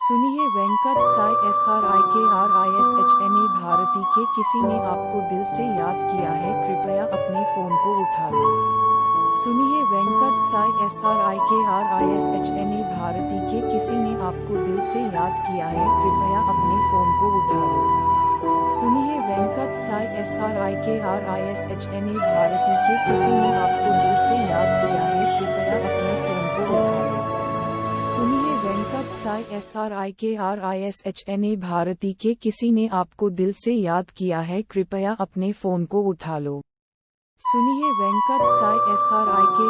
सुनिए वेंकट साई SRIKRISHNA भारती के किसी ने आपको दिल से याद किया है, कृपया अपने फोन को उठा लो। सुनिए वेंकट साई SRIKRISHNA भारती के किसी ने आपको दिल से याद किया है, कृपया अपने फोन को उठा लो। सुनिए वेंकट साई SRIKRISHNA भारती के किसी ने आपको दिल से याद किया है, कृपया अपने फोन को उठा लो। सुनिए वेंकट साई SRIKRISHNA भारती के किसी ने आपको दिल से याद किया है, कृपया अपने फोन को उठा लो। सुनिए वेंकट साई SRIKRISHNA